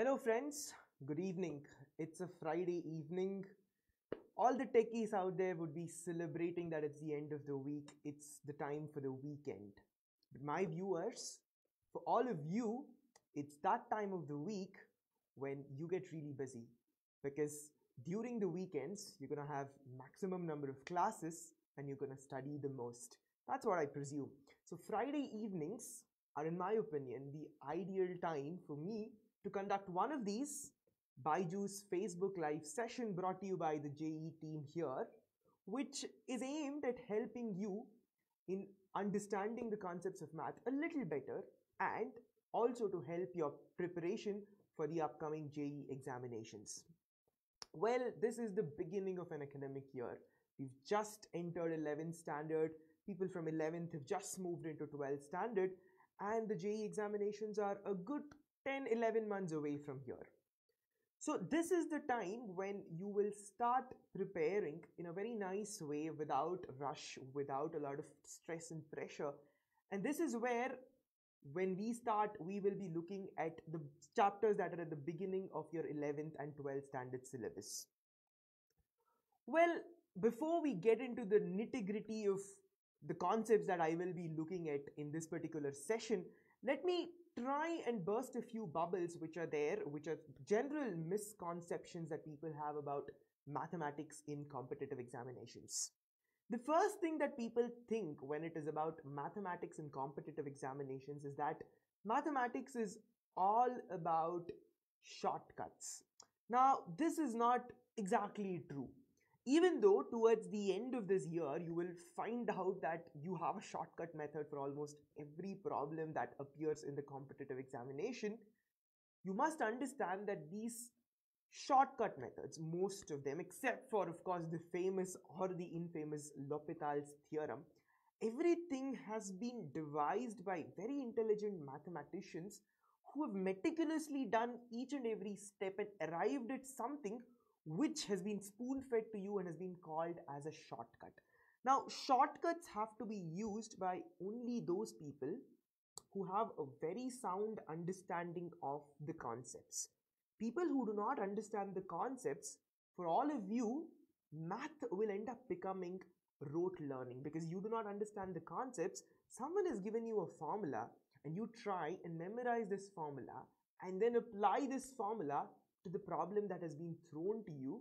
Hello friends, good evening. It's a Friday evening. All the techies out there would be celebrating that it's the end of the week. It's the time for the weekend. But my viewers, for all of you, it's that time of the week when you get really busy because during the weekends, you're going to have maximum number of classes and you're going to study the most. That's what I presume. So Friday evenings are, in my opinion, the ideal time for me to conduct one of these BYJU'S Facebook Live session brought to you by the JEE team here, which is aimed at helping you in understanding the concepts of math a little better and also to help your preparation for the upcoming JEE examinations. Well, this is the beginning of an academic year. We've just entered 11th standard. People from 11th have just moved into 12th standard, and the JEE examinations are a good 10-11 months away from here. So this is the time when you will start preparing in a very nice way, without rush, without a lot of stress and pressure. And this is where, when we start, we will be looking at the chapters that are at the beginning of your 11th and 12th standard syllabus. Well, before we get into the nitty-gritty of the concepts that I will be looking at in this particular session, let me try and burst a few bubbles which are there, which are general misconceptions that people have about mathematics in competitive examinations. The first thing that people think when it is about mathematics in competitive examinations is that mathematics is all about shortcuts. Now, this is not exactly true. Even though towards the end of this year, you will find out that you have a shortcut method for almost every problem that appears in the competitive examination, you must understand that these shortcut methods, most of them, except for, of course, the famous or the infamous L'Hopital's theorem, everything has been devised by very intelligent mathematicians who have meticulously done each and every step and arrived at something which has been spoon-fed to you and has been called as a shortcut. Now, shortcuts have to be used by only those people who have a very sound understanding of the concepts. People who do not understand the concepts, for all of you, math will end up becoming rote learning because you do not understand the concepts. Someone has given you a formula and you try and memorize this formula and then apply this formula to the problem that has been thrown to you,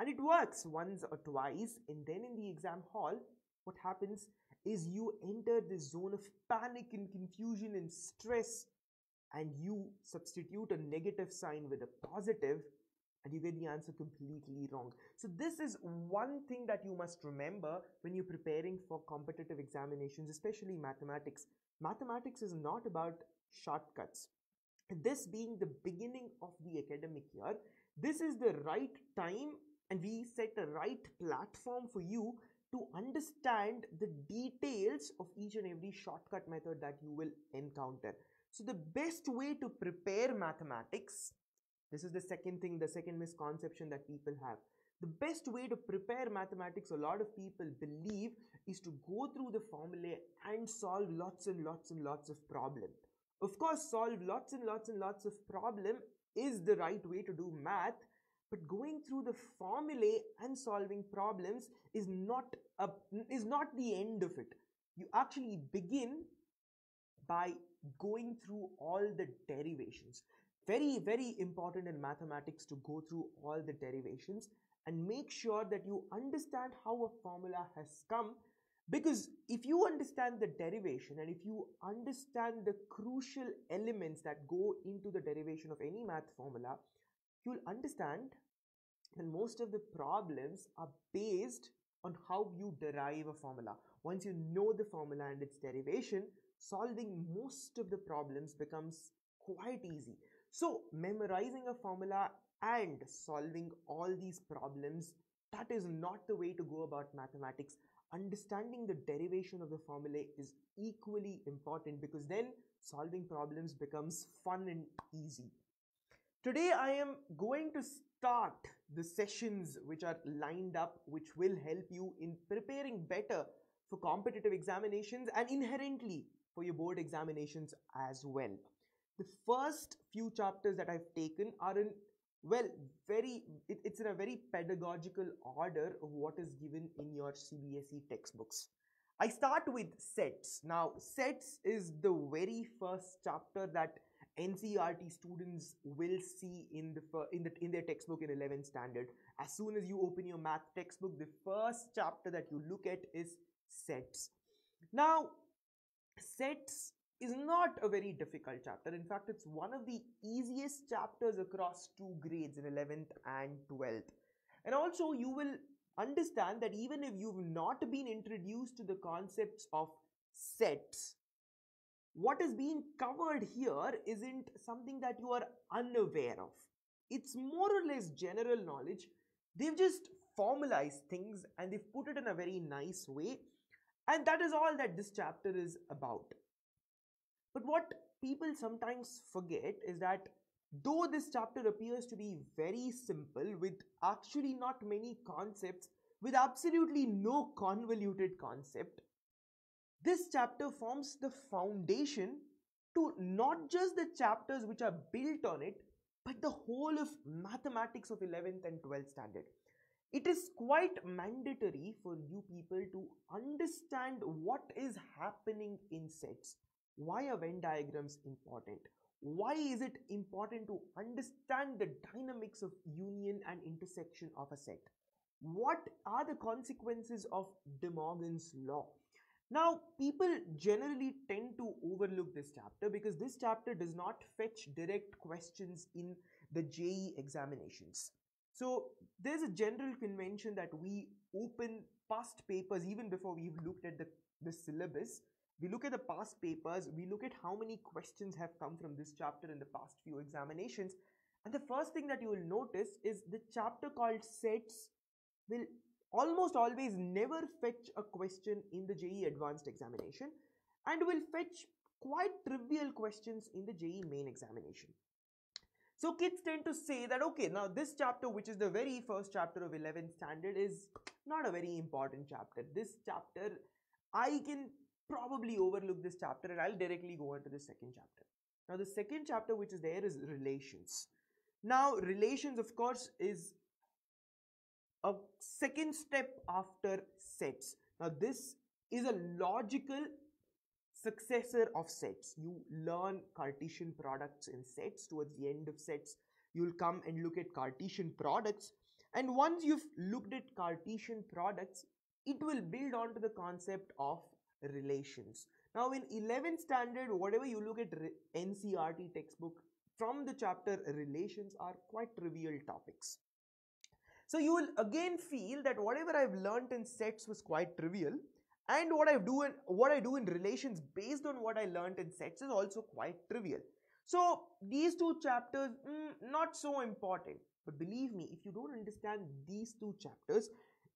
and it works once or twice, and then in the exam hall, what happens is you enter this zone of panic and confusion and stress, and you substitute a negative sign with a positive and you get the answer completely wrong. So this is one thing that you must remember when you're preparing for competitive examinations, especially mathematics. Mathematics is not about shortcuts. This being the beginning of the academic year, this is the right time and we set a right platform for you to understand the details of each and every shortcut method that you will encounter. So the best way to prepare mathematics, this is the second thing, the second misconception that people have. The best way to prepare mathematics, a lot of people believe, is to go through the formulae and solve lots and lots and lots of problems. Of course, solve lots and lots and lots of problem is the right way to do math, but going through the formulae and solving problems is not the end of it. You actually begin by going through all the derivations. Very, very important in mathematics to go through all the derivations and make sure that you understand how a formula has come. Because if you understand the derivation and if you understand the crucial elements that go into the derivation of any math formula, you'll understand that most of the problems are based on how you derive a formula. Once you know the formula and its derivation, solving most of the problems becomes quite easy. So memorizing a formula and solving all these problems, that is not the way to go about mathematics. Understanding the derivation of the formulae is equally important because then solving problems becomes fun and easy. Today I am going to start the sessions which are lined up, which will help you in preparing better for competitive examinations and inherently for your board examinations as well. the first few chapters that I've taken are in, well, it's in a very pedagogical order of what is given in your CBSE textbooks. I start with sets. Now, sets is the very first chapter that NCERT students will see in their textbook in 11th standard. As soon as you open your math textbook, the first chapter that you look at is sets. Now, sets is not a very difficult chapter. In fact, it's one of the easiest chapters across two grades in 11th and 12th. And also, you will understand that even if you've not been introduced to the concepts of sets, what is being covered here isn't something that you are unaware of. It's more or less general knowledge. They've just formalized things and they've put it in a very nice way. And that is all that this chapter is about. But what people sometimes forget is that though this chapter appears to be very simple with actually not many concepts, with absolutely no convoluted concept, this chapter forms the foundation to not just the chapters which are built on it, but the whole of mathematics of 11th and 12th standard. It is quite mandatory for you people to understand what is happening in sets. Why are Venn diagrams important? Why is it important to understand the dynamics of union and intersection of a set? What are the consequences of De Morgan's law? Now, people generally tend to overlook this chapter because this chapter does not fetch direct questions in the JEE examinations. So there's a general convention that we open past papers even before we've looked at the syllabus. We look at the past papers, we look at how many questions have come from this chapter in the past few examinations. And the first thing that you will notice is the chapter called sets will almost always never fetch a question in the JEE advanced examination and will fetch quite trivial questions in the JEE main examination. So kids tend to say that, okay, now this chapter, which is the very first chapter of 11th standard, is not a very important chapter. This chapter, I can probably overlook this chapter and I'll directly go on to the second chapter. Now the second chapter which is there is relations. Now relations, of course, is a second step after sets. Now this is a logical successor of sets. You learn Cartesian products in sets. Towards the end of sets, you'll come and look at Cartesian products. And once you've looked at Cartesian products, it will build on to the concept of relations. Now in 11th standard, whatever you look at NCERT textbook, from the chapter relations are quite trivial topics. So you will again feel that whatever I've learnt in sets was quite trivial, and what I do in relations based on what I learnt in sets is also quite trivial. So these two chapters, not so important. But believe me, if you don't understand these two chapters,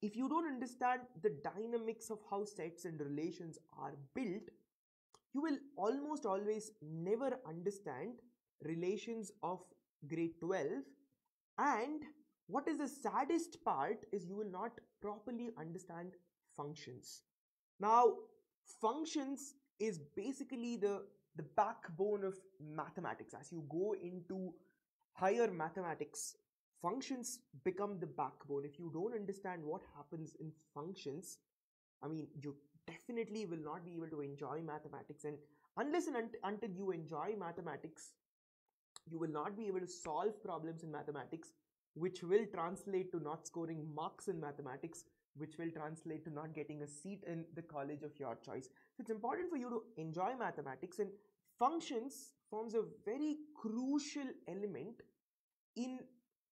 if you don't understand the dynamics of how sets and relations are built, you will almost always never understand relations of grade 12. And what is the saddest part is you will not properly understand functions. Now, functions is basically the backbone of mathematics. As you go into higher mathematics, functions become the backbone. If you don't understand what happens in functions, I mean, you definitely will not be able to enjoy mathematics. And unless and until you enjoy mathematics, you will not be able to solve problems in mathematics, which will translate to not scoring marks in mathematics, which will translate to not getting a seat in the college of your choice. So it's important for you to enjoy mathematics, and functions forms a very crucial element in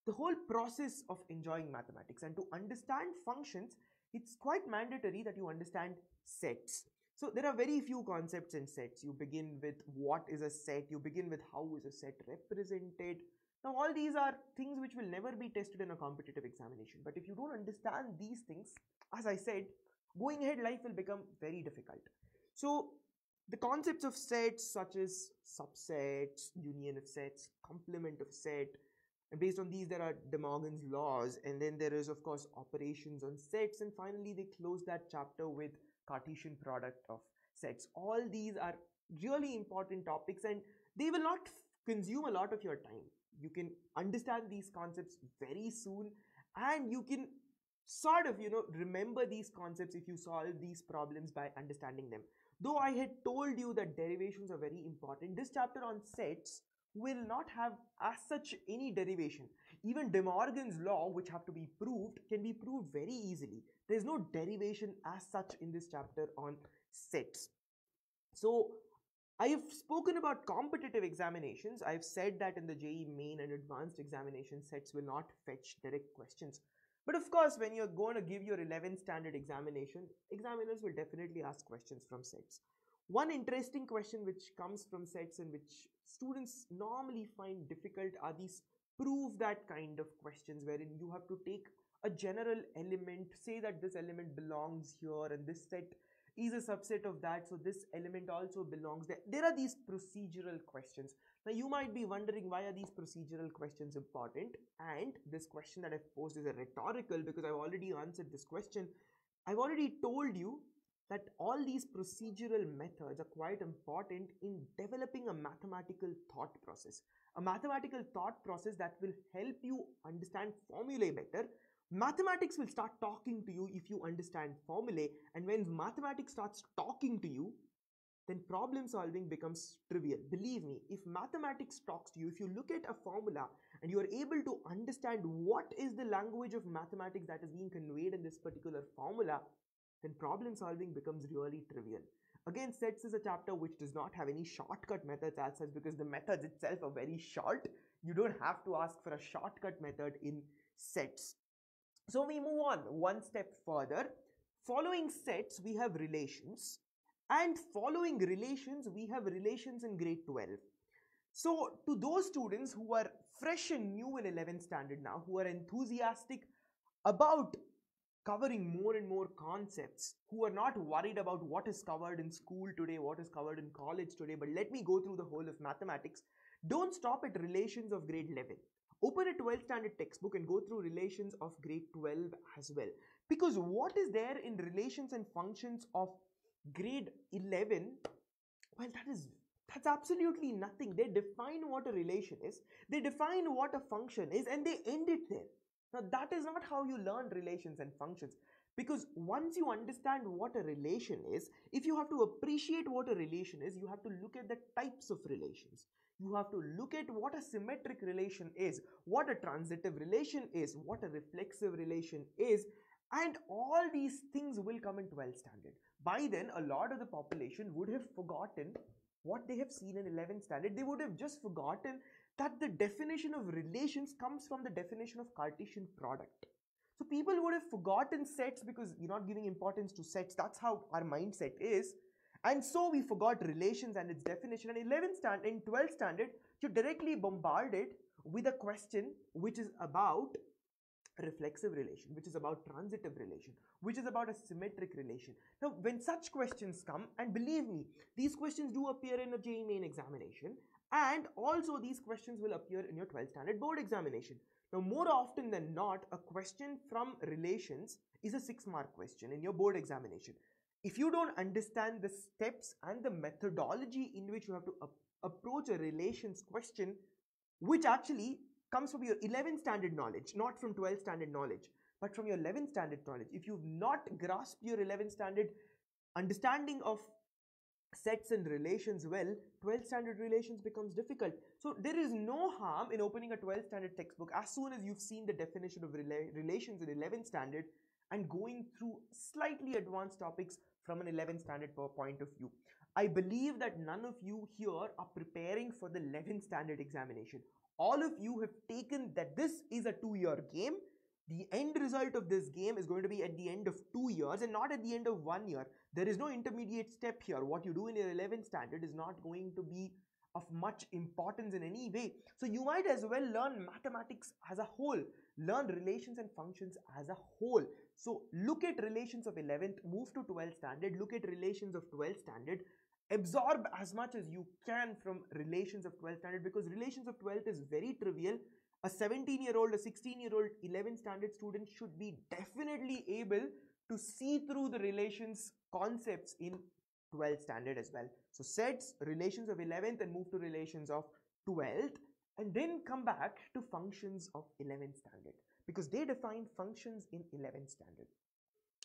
the whole process of enjoying mathematics. And to understand functions, it's quite mandatory that you understand sets. So there are very few concepts in sets. You begin with what is a set, you begin with how is a set represented. Now all these are things which will never be tested in a competitive examination. But if you don't understand these things, as I said, going ahead life will become very difficult. So the concepts of sets such as subsets, union of sets, complement of set, and based on these there are De Morgan's laws, and then there is of course operations on sets, and finally they close that chapter with Cartesian product of sets. All these are really important topics, and they will not consume a lot of your time. You can understand these concepts very soon, and you can sort of, remember these concepts if you solve these problems by understanding them. Though I had told you that derivations are very important, this chapter on sets will not have as such any derivation. Even De Morgan's law, which have to be proved, can be proved very easily. There's no derivation as such in this chapter on sets. So I have spoken about competitive examinations. I've said that in the JEE main and advanced examination, sets will not fetch direct questions. But of course, when you're going to give your 11th standard examination, examiners will definitely ask questions from sets. One interesting question which comes from sets and which students normally find difficult are these prove that kind of questions, wherein you have to take a general element, say that this element belongs here and this set is a subset of that, so this element also belongs there. There are these procedural questions. Now you might be wondering, why are these procedural questions important? And this question that I've posed is a rhetorical, because I've already answered this question. I've already told you that all these procedural methods are quite important in developing a mathematical thought process. A mathematical thought process that will help you understand formulae better. Mathematics will start talking to you if you understand formulae, and when mathematics starts talking to you, then problem solving becomes trivial. Believe me, if mathematics talks to you, if you look at a formula and you are able to understand what is the language of mathematics that is being conveyed in this particular formula, then problem solving becomes really trivial. Again, sets is a chapter which does not have any shortcut methods as such, because the methods itself are very short. You don't have to ask for a shortcut method in sets. So we move on one step further. Following sets, we have relations, and following relations, we have relations in grade 12. So to those students who are fresh and new in 11th standard now, who are enthusiastic about covering more and more concepts, who are not worried about what is covered in school today, what is covered in college today, but let me go through the whole of mathematics, don't stop at relations of grade 11. Open a 12th standard textbook and go through relations of grade 12 as well. Because what is there in relations and functions of grade 11? Well, that's absolutely nothing. They define what a relation is, they define what a function is, and they end it there. Now, that is not how you learn relations and functions. Because once you understand what a relation is, if you have to appreciate what a relation is, you have to look at the types of relations. You have to look at what a symmetric relation is, what a transitive relation is, what a reflexive relation is, and all these things will come in 12th standard. By then, a lot of the population would have forgotten what they have seen in 11th standard. They would have just forgotten that the definition of relations comes from the definition of Cartesian product. So people would have forgotten sets because you're not giving importance to sets. That's how our mindset is. And so we forgot relations and its definition. And in 12th standard, you're directly bombarded with a question which is about reflexive relation, which is about transitive relation, which is about a symmetric relation. Now, when such questions come, and believe me, these questions do appear in a JEE main examination, and also these questions will appear in your 12th standard board examination. Now, more often than not, a question from relations is a 6-mark question in your board examination. If you don't understand the steps and the methodology in which you have to approach a relations question, which actually comes from your 11th standard knowledge, not from 12th standard knowledge, but from your 11th standard knowledge. If you've not grasped your 11th standard understanding of sets and relations well, 12th standard relations becomes difficult. So there is no harm in opening a 12th standard textbook as soon as you've seen the definition of relations in 11th standard and going through slightly advanced topics from an 11th standard point of view. I believe that none of you here are preparing for the 11th standard examination. All of you have taken that this is a 2-year game. The end result of this game is going to be at the end of 2 years and not at the end of 1 year. There is no intermediate step here. What you do in your 11th standard is not going to be of much importance in any way. So you might as well learn mathematics as a whole, learn relations and functions as a whole. So look at relations of 11th, move to 12th standard, look at relations of 12th standard, absorb as much as you can from relations of 12th standard, because relations of 12th is very trivial. A 17-year-old, a 16-year-old 11th standard student should be definitely able to see through the relations concepts in 12th standard as well. So sets relations of 11th and move to relations of 12th, and then come back to functions of 11th standard, because they define functions in 11th standard.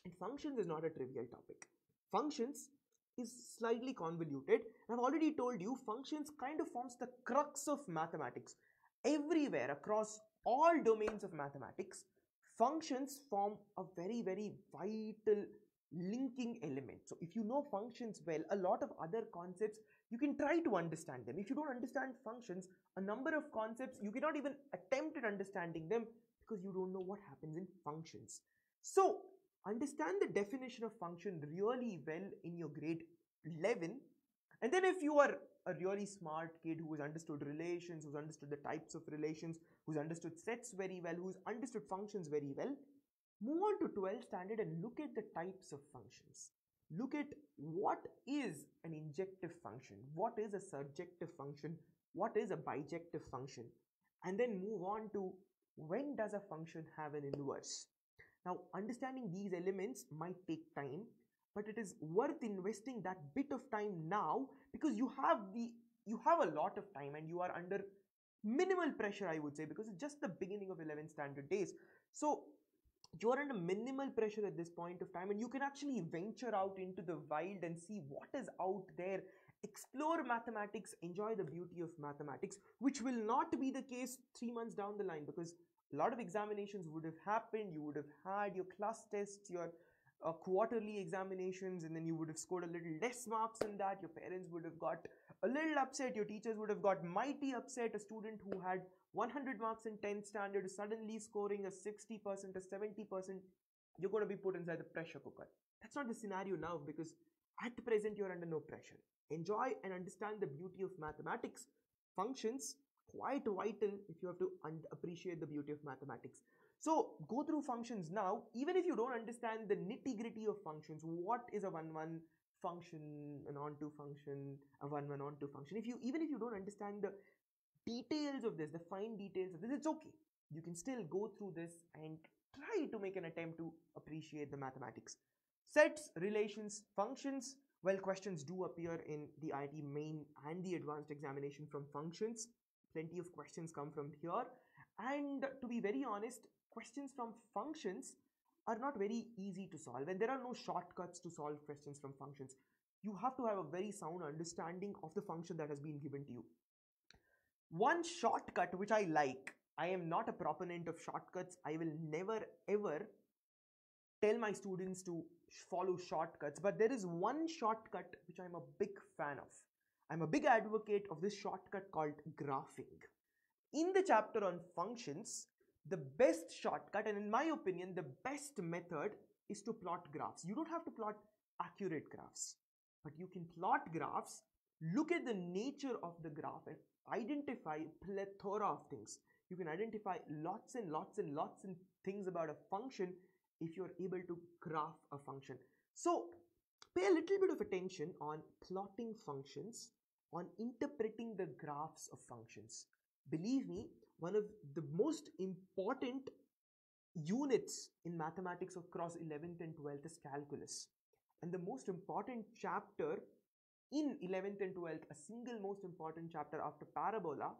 And functions is not a trivial topic. Functions is slightly convoluted, and I've already told you functions kind of forms the crux of mathematics. Everywhere across all domains of mathematics, functions form a very, very vital linking element. So if you know functions well, a lot of other concepts you can try to understand them. If you don't understand functions, a number of concepts you cannot even attempt at understanding them, because you don't know what happens in functions. So understand the definition of function really well in your grade 11, and then if you are a really smart kid who has understood relations, who's understood the types of relations, who's understood sets very well, who's understood functions very well, move on to 12th standard and look at the types of functions. Look at what is an injective function, what is a surjective function, what is a bijective function, and then move on to when does a function have an inverse. Now, understanding these elements might take time, but it is worth investing that bit of time now, because you have a lot of time and you are under minimal pressure, I would say, because it's just the beginning of 11th standard days. So you are under minimal pressure at this point of time, and you can actually venture out into the wild and see what is out there, explore mathematics, enjoy the beauty of mathematics, which will not be the case 3 months down the line, because a lot of examinations would have happened, you would have had your class tests, your quarterly examinations, and then you would have scored a little less marks in that. Your parents would have got a little upset, your teachers would have got mighty upset. A student who had 100 marks in 10th standard is suddenly scoring a 60%, a 70%, you're going to be put inside the pressure cooker. That's not the scenario now, because at present you're under no pressure. Enjoy and understand the beauty of mathematics. Functions, quite vital if you have to appreciate the beauty of mathematics. So go through functions now, even if you don't understand the nitty-gritty of functions. What is a 1-1 function, an onto function, a 1-1 onto function? Even if you don't understand the details of this, the fine details of this, it's okay. You can still go through this and try to make an attempt to appreciate the mathematics. Sets, relations, functions. Well, questions do appear in the IIT main and the advanced examination from functions. Plenty of questions come from here. And to be very honest, questions from functions are not very easy to solve, and there are no shortcuts to solve questions from functions. You have to have a very sound understanding of the function that has been given to you. One shortcut which I like, I am not a proponent of shortcuts. I will never ever tell my students to follow shortcuts, but there is one shortcut which I'm a big fan of. I'm a big advocate of this shortcut called graphing. In the chapter on functions, the best shortcut, and in my opinion the best method, is to plot graphs. You don't have to plot accurate graphs, but you can plot graphs, look at the nature of the graph and identify a plethora of things. You can identify lots and lots and lots and things about a function if you're able to graph a function. So pay a little bit of attention on plotting functions, on interpreting the graphs of functions. Believe me, one of the most important units in mathematics across 11th and 12th is calculus. And the most important chapter in 11th and 12th, a single most important chapter after parabola,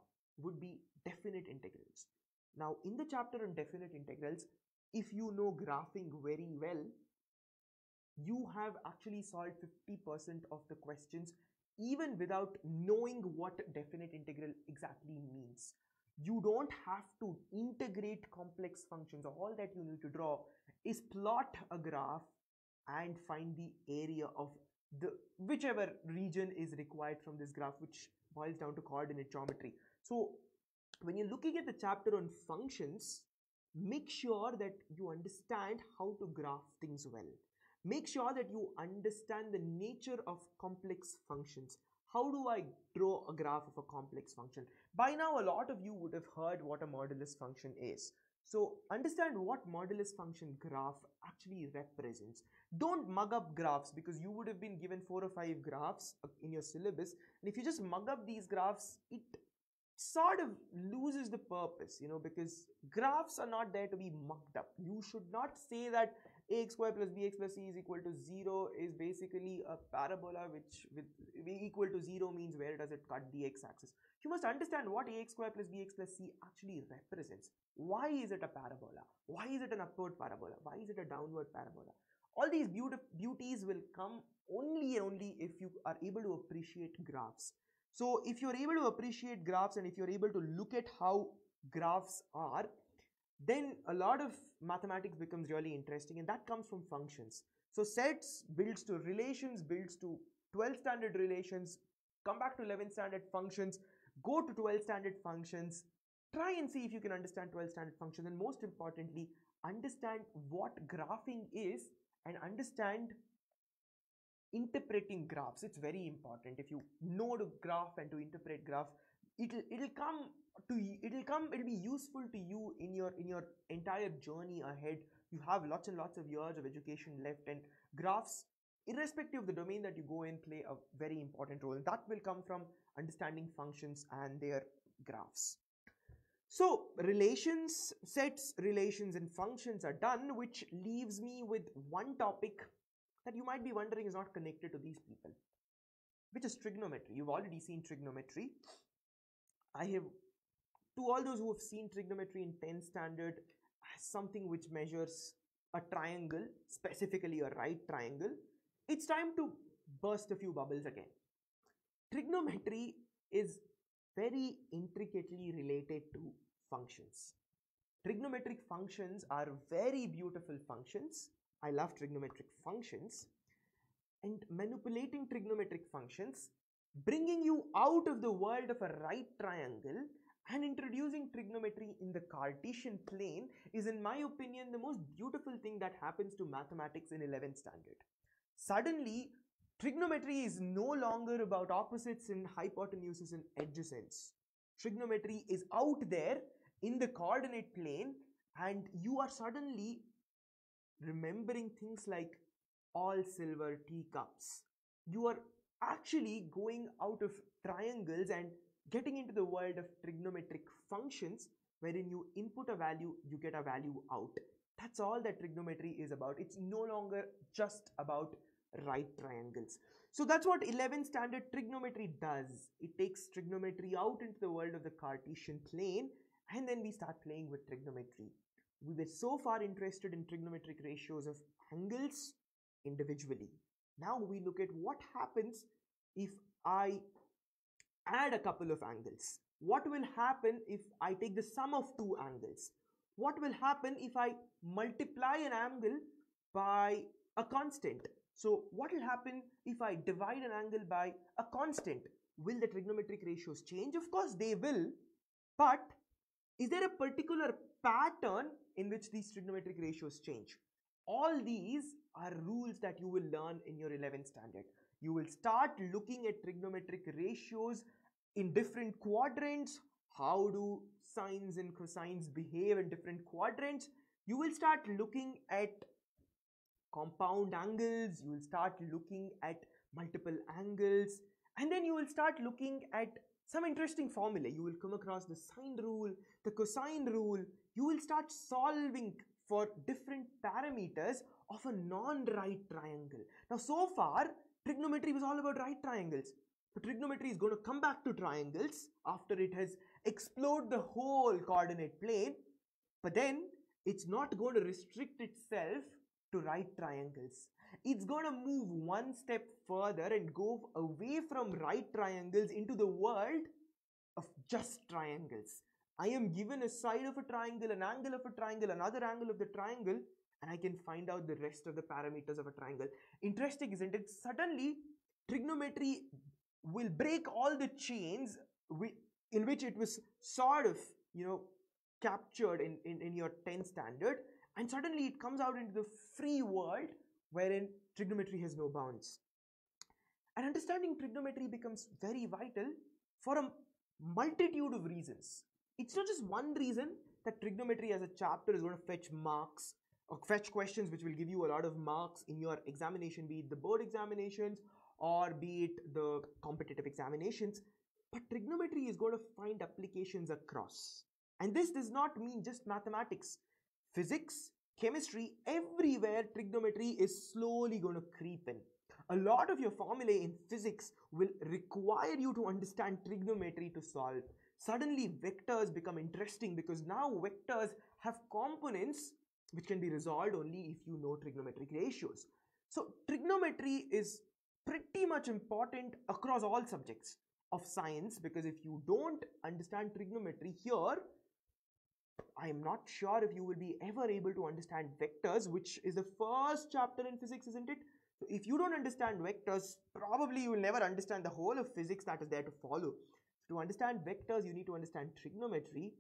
would be definite integrals. Now, in the chapter on definite integrals, if you know graphing very well, you have actually solved 50% of the questions even without knowing what definite integral exactly means. You don't have to integrate complex functions. All that you need to draw is plot a graph and find the area of the whichever region is required from this graph, which boils down to coordinate geometry. So when you're looking at the chapter on functions, make sure that you understand how to graph things well. Make sure that you understand the nature of complex functions. How do I draw a graph of a complex function? By now, a lot of you would have heard what a modulus function is. So understand what modulus function graph actually represents. Don't mug up graphs, because you would have been given 4 or 5 graphs in your syllabus. And if you just mug up these graphs, it's sort of loses the purpose, because graphs are not there to be mucked up. You should not say that ax square plus bx plus c is equal to 0 is basically a parabola which with equal to 0 means where does it cut the x-axis. You must understand what ax square plus bx plus c actually represents. Why is it a parabola? Why is it an upward parabola? Why is it a downward parabola? All these beauties will come only and only if you are able to appreciate graphs. So if you're able to appreciate graphs and if you're able to look at how graphs are, then a lot of mathematics becomes really interesting, and that comes from functions. So sets builds to relations, builds to 12th standard relations, come back to 11th standard functions, go to 12th standard functions, try and see if you can understand 12th standard functions, and most importantly, understand what graphing is and understand interpreting graphs. It's very important. If you know to graph and to interpret graph, it'll be useful to you in your entire journey ahead. You have lots and lots of years of education left, and graphs, irrespective of the domain that you go in, play a very important role, and that will come from understanding functions and their graphs. So relations, sets, relations and functions are done, which leaves me with one topic that you might be wondering is not connected to these people, which is trigonometry. You've already seen trigonometry. To all those who have seen trigonometry in 10th standard as something which measures a triangle, specifically a right triangle, it's time to burst a few bubbles again. Trigonometry is very intricately related to functions. Trigonometric functions are very beautiful functions. I love trigonometric functions, and manipulating trigonometric functions, bringing you out of the world of a right triangle and introducing trigonometry in the Cartesian plane is, in my opinion, the most beautiful thing that happens to mathematics in 11th standard. Suddenly, trigonometry is no longer about opposites and hypotenuses and adjacents. Trigonometry is out there in the coordinate plane, and you are suddenly remembering things like all silver teacups. You are actually going out of triangles and getting into the world of trigonometric functions, wherein you input a value, you get a value out. That's all that trigonometry is about. It's no longer just about right triangles. So that's what 11th standard trigonometry does. It takes trigonometry out into the world of the Cartesian plane, and then we start playing with trigonometry. We were so far interested in trigonometric ratios of angles individually. Now we look at what happens if I add a couple of angles. What will happen if I take the sum of two angles? What will happen if I multiply an angle by a constant? So what will happen if I divide an angle by a constant? Will the trigonometric ratios change? Of course they will, but is there a particular pattern in which these trigonometric ratios change? All these are rules that you will learn in your 11th standard. You will start looking at trigonometric ratios in different quadrants. How do sines and cosines behave in different quadrants? You will start looking at compound angles. You will start looking at multiple angles, and then you will start looking at some interesting formula. You will come across the sine rule, the cosine rule. You will start solving for different parameters of a non-right triangle. Now, so far, trigonometry was all about right triangles. But trigonometry is going to come back to triangles after it has explored the whole coordinate plane. But then it's not going to restrict itself to right triangles. It's going to move one step further and go away from right triangles into the world of just triangles. I am given a side of a triangle, an angle of a triangle, another angle of the triangle, and I can find out the rest of the parameters of a triangle. Interesting, isn't it? Suddenly, trigonometry will break all the chains in which it was sort of, captured in your 10th standard, and suddenly it comes out into the free world wherein trigonometry has no bounds. And understanding trigonometry becomes very vital for a multitude of reasons. It's not just one reason that trigonometry as a chapter is going to fetch marks or fetch questions which will give you a lot of marks in your examination, be it the board examinations or be it the competitive examinations. but trigonometry is going to find applications across. And this does not mean just mathematics. Physics, chemistry, everywhere trigonometry is slowly going to creep in. A lot of your formulae in physics will require you to understand trigonometry to solve. Suddenly vectors become interesting because now vectors have components which can be resolved only if you know trigonometric ratios. So trigonometry is pretty much important across all subjects of science, because if you don't understand trigonometry here, I am not sure if you will be ever able to understand vectors, which is the first chapter in physics, isn't it? So if you don't understand vectors, probably you will never understand the whole of physics that is there to follow. To understand vectors, you need to understand trigonometry,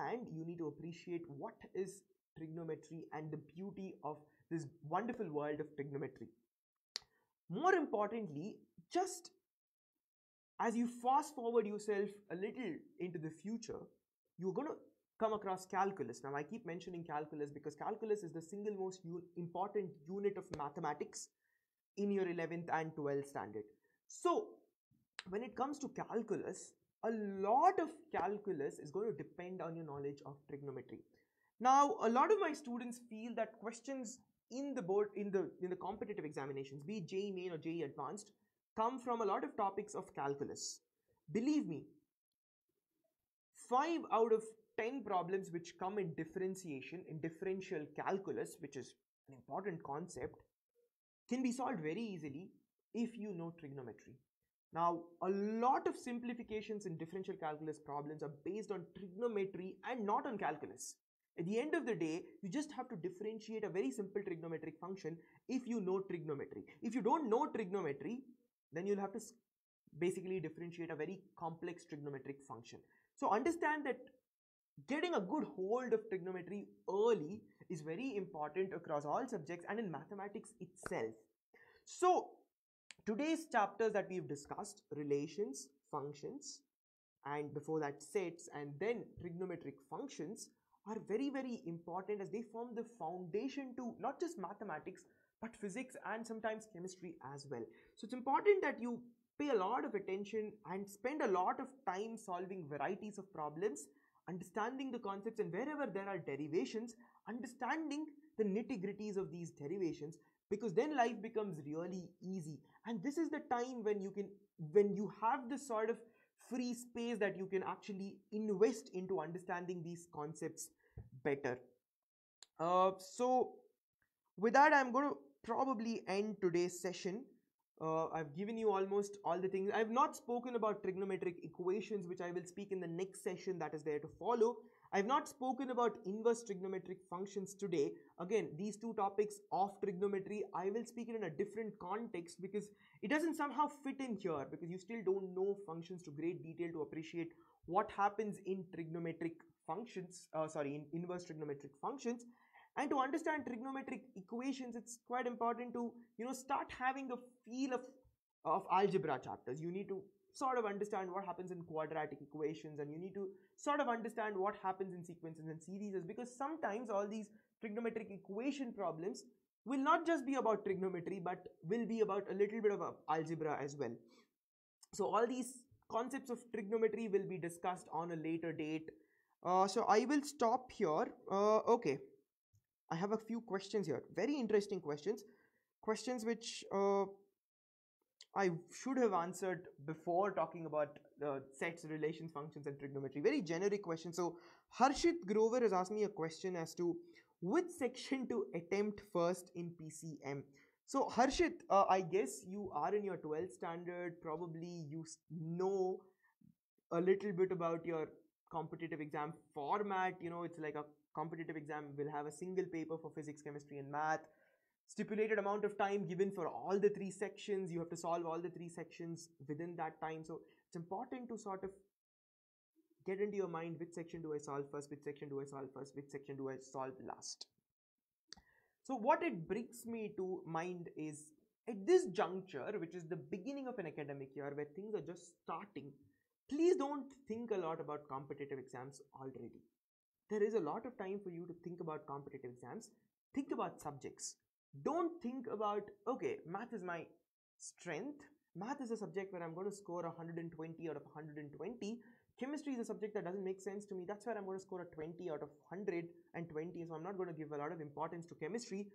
and you need to appreciate what is trigonometry and the beauty of this wonderful world of trigonometry. More importantly, just as you fast forward yourself a little into the future, you're going to come across calculus. Now, I keep mentioning calculus because calculus is the single most important unit of mathematics in your 11th and 12th standard. So, when it comes to calculus, a lot of calculus is going to depend on your knowledge of trigonometry. Now, a lot of my students feel that questions in the board, in the competitive examinations, be it JEE Main or JEE Advanced, come from a lot of topics of calculus. Believe me, 5 out of 10 problems which come in differentiation, in differential calculus, which is an important concept, can be solved very easily if you know trigonometry. Now, a lot of simplifications in differential calculus problems are based on trigonometry and not on calculus. At the end of the day, you just have to differentiate a very simple trigonometric function if you know trigonometry. If you don't know trigonometry, then you'll have to basically differentiate a very complex trigonometric function. So understand that getting a good hold of trigonometry early is very important across all subjects and in mathematics itself. So today's chapters that we've discussed, relations, functions, and before that sets, and then trigonometric functions, are very, very important as they form the foundation to not just mathematics but physics and sometimes chemistry as well. So it's important that you pay a lot of attention and spend a lot of time solving varieties of problems, understanding the concepts, and wherever there are derivations, understanding the nitty-gritties of these derivations, because then life becomes really easy. And this is the time when you have this sort of free space that you can actually invest into understanding these concepts better. So with that, I'm going to probably end today's session. I've given you almost all the things. I've not spoken about trigonometric equations, which I will speak in the next session that is there to follow. I've not spoken about inverse trigonometric functions today. Again, these two topics of trigonometry, I will speak it in a different context because it doesn't somehow fit in here, because you still don't know functions to great detail to appreciate what happens in trigonometric functions, in inverse trigonometric functions. And to understand trigonometric equations, it's quite important to, start having a feel of algebra chapters. You need to sort of understand what happens in quadratic equations, and you need to sort of understand what happens in sequences and series, because sometimes all these trigonometric equation problems will not just be about trigonometry, but will be about a little bit of algebra as well. So all these concepts of trigonometry will be discussed on a later date. So I will stop here. Okay. I have a few questions here. Very interesting questions. Questions which I should have answered before talking about sets, relations, functions, and trigonometry. Very generic question. So Harshit Grover has asked me a question as to which section to attempt first in PCM. So Harshit, I guess you are in your 12th standard. Probably you know a little bit about your competitive exam format. It's like a competitive exam will have a single paper for physics, chemistry, and math. Stipulated amount of time given for all the 3 sections. You have to solve all the 3 sections within that time. So it's important to sort of get into your mind, which section do I solve first, which section do I solve first, which section do I solve last. So what it brings me to mind is, at this juncture, which is the beginning of an academic year where things are just starting, please don't think a lot about competitive exams already. There is a lot of time for you to think about competitive exams. Think about subjects. Don't think about, okay, math is my strength Math is a subject where I'm going to score 120 out of 120. Chemistry is a subject that doesn't make sense to me. That's where I'm going to score a 20 out of 120. So I'm not going to give a lot of importance to chemistry.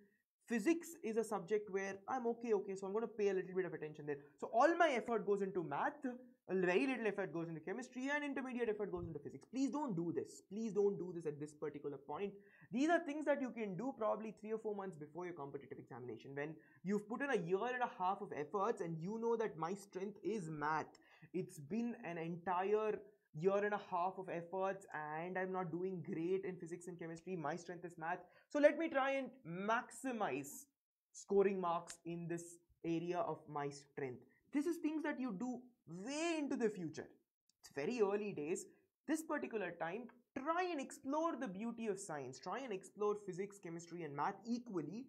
Physics is a subject where I'm okay, so I'm going to pay a little bit of attention there. So all my effort goes into math, a very little effort goes into chemistry, and intermediate effort goes into physics. Please don't do this. Please don't do this at this particular point. These are things that you can do probably 3 or 4 months before your competitive examination, when you've put in a year and a half of efforts and you know that my strength is math. It's been an entire year and a half of efforts and I'm not doing great in physics and chemistry. My strength is math. So let me try and maximize scoring marks in this area of my strength. This is things that you do way into the future. It's very early days. This particular time, try and explore the beauty of science. Try and explore physics, chemistry, and math equally.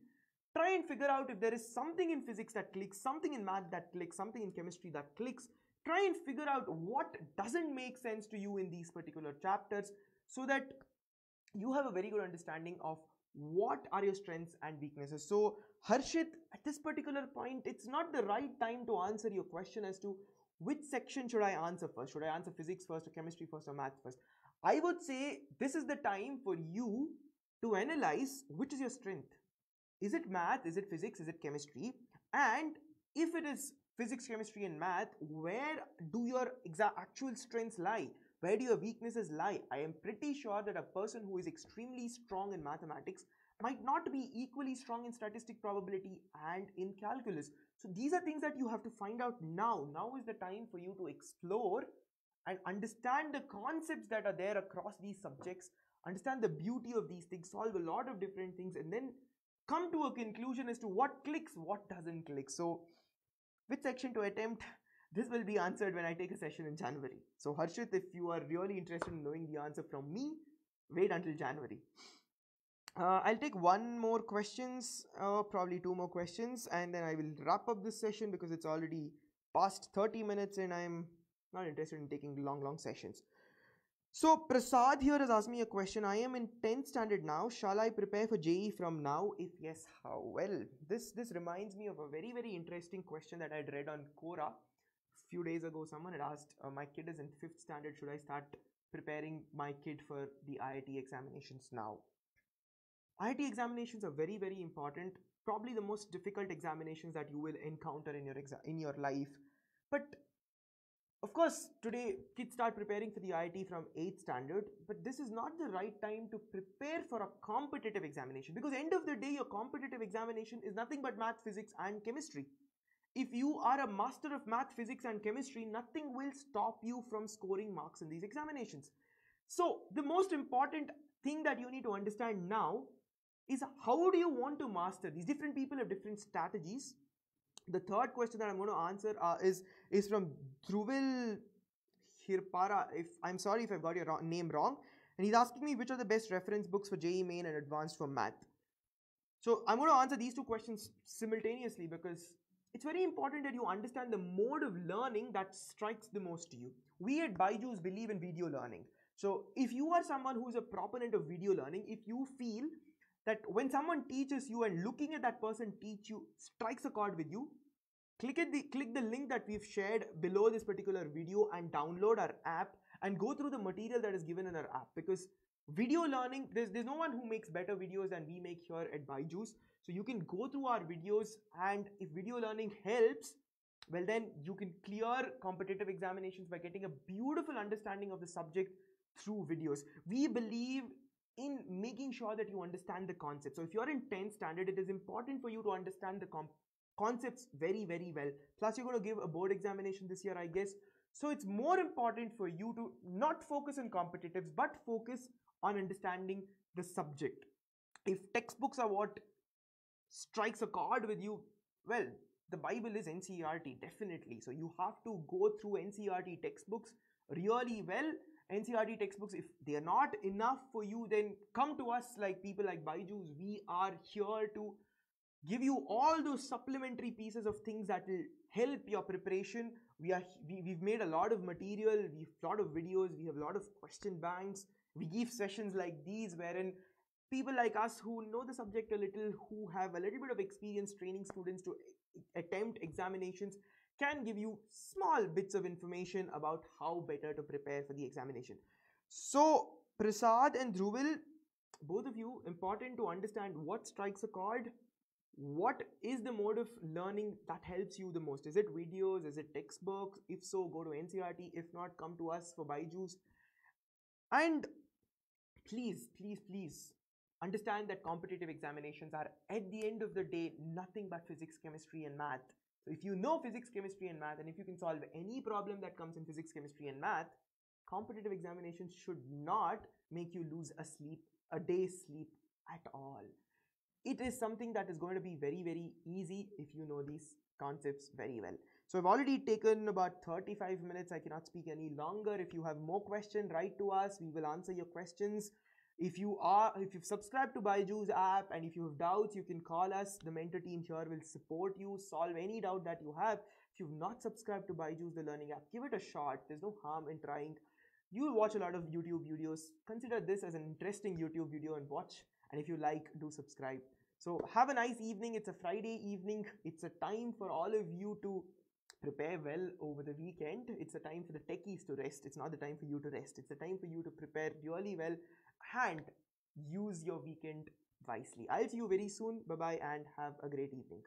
Try and figure out if there is something in physics that clicks, something in math that clicks, something in chemistry that clicks. Try and figure out what doesn't make sense to you in these particular chapters so that you have a very good understanding of what are your strengths and weaknesses. So Harshit, at this particular point, it's not the right time to answer your question as to which section should I answer first. Should I answer physics first or chemistry first or math first? I would say this is the time for you to analyze which is your strength. Is it math? Is it physics? Is it chemistry? And if it is physics, chemistry, and math, where do your actual strengths lie? Where do your weaknesses lie? I am pretty sure that a person who is extremely strong in mathematics might not be equally strong in statistic probability and in calculus. So these are things that you have to find out now. Now is the time for you to explore and understand the concepts that are there across these subjects, understand the beauty of these things, solve a lot of different things, and then come to a conclusion as to what clicks, what doesn't click. So which section to attempt? This will be answered when I take a session in January. So Harshit, if you are really interested in knowing the answer from me, wait until January. I'll take one more questions, probably 2 more questions, and then I will wrap up this session because it's already past 30 minutes and I'm not interested in taking long sessions. So Prasad here has asked me a question. I am in 10th standard now. Shall I prepare for JEE from now? If yes, how? Well, this reminds me of a very interesting question that I'd read on Quora. A few days ago, someone had asked, my kid is in 5th standard. Should I start preparing my kid for the IIT examinations now? IIT examinations are very important. Probably the most difficult examinations that you will encounter in your life. But of course, today kids start preparing for the IIT from 8th standard, but this is not the right time to prepare for a competitive examination, because end of the day, your competitive examination is nothing but math, physics, and chemistry. If you are a master of math, physics, and chemistry, nothing will stop you from scoring marks in these examinations. So the most important thing that you need to understand now is how do you want to master these? Different people have different strategies. The third question that I'm going to answer is from Dhruvil Hirpara. I'm sorry if I've got your name wrong. And he's asking me which are the best reference books for JEE Main and Advanced for Math. So I'm going to answer these two questions simultaneously because it's very important that you understand the mode of learning that strikes the most to you. We at BYJU'S believe in video learning. So if you are someone who is a proponent of video learning, if you feel that when someone teaches you and looking at that person teach you strikes a chord with you, click the link that we've shared below this particular video and download our app and go through the material that is given in our app, because video learning, there's no one who makes better videos than we make here at BYJU'S. So you can go through our videos, and if video learning helps, well then you can clear competitive examinations by getting a beautiful understanding of the subject through videos. We believe in making sure that you understand the concept. So if you're in 10th standard, it is important for you to understand the concepts very well. Plus you're going to give a board examination this year, I guess. So it's more important for you to not focus on competitives, but focus on understanding the subject. If textbooks are what strikes a chord with you, well, the Bible is NCERT, definitely. So you have to go through NCERT textbooks really well. NCERT textbooks, if they are not enough for you, then come to us, like people like BYJU'S. We are here to give you all those supplementary pieces of things that will help your preparation. We've made a lot of material, we've a lot of videos, we have a lot of question banks. We give sessions like these wherein people like us who know the subject a little, who have a little bit of experience training students to attempt examinations, can give you small bits of information about how better to prepare for the examination. So, Prasad and Dhruvil, both of you, important to understand what strikes a chord. What is the mode of learning that helps you the most? Is it videos? Is it textbooks? If so, go to NCERT. If not, come to us for BYJU'S. And please understand that competitive examinations are, at the end of the day, nothing but physics, chemistry, and math. So if you know physics, chemistry, and math, and if you can solve any problem that comes in physics, chemistry, and math, competitive examinations should not make you lose a day's sleep at all. It is something that is going to be very easy if you know these concepts very well. So I've already taken about 35 minutes. I cannot speak any longer. If you have more questions, write to us. We will answer your questions. If you've subscribed to BYJU'S app and if you have doubts, you can call us. The mentor team here will support you, solve any doubt that you have. If you've not subscribed to BYJU'S, the learning app, give it a shot. There's no harm in trying. You'll watch a lot of YouTube videos. Consider this as an interesting YouTube video and watch. And if you like, do subscribe. So have a nice evening. It's a Friday evening. It's a time for all of you to prepare well over the weekend. It's a time for the techies to rest. It's not the time for you to rest. It's a time for you to prepare really well and use your weekend wisely. I'll see you very soon. Bye-bye and have a great evening.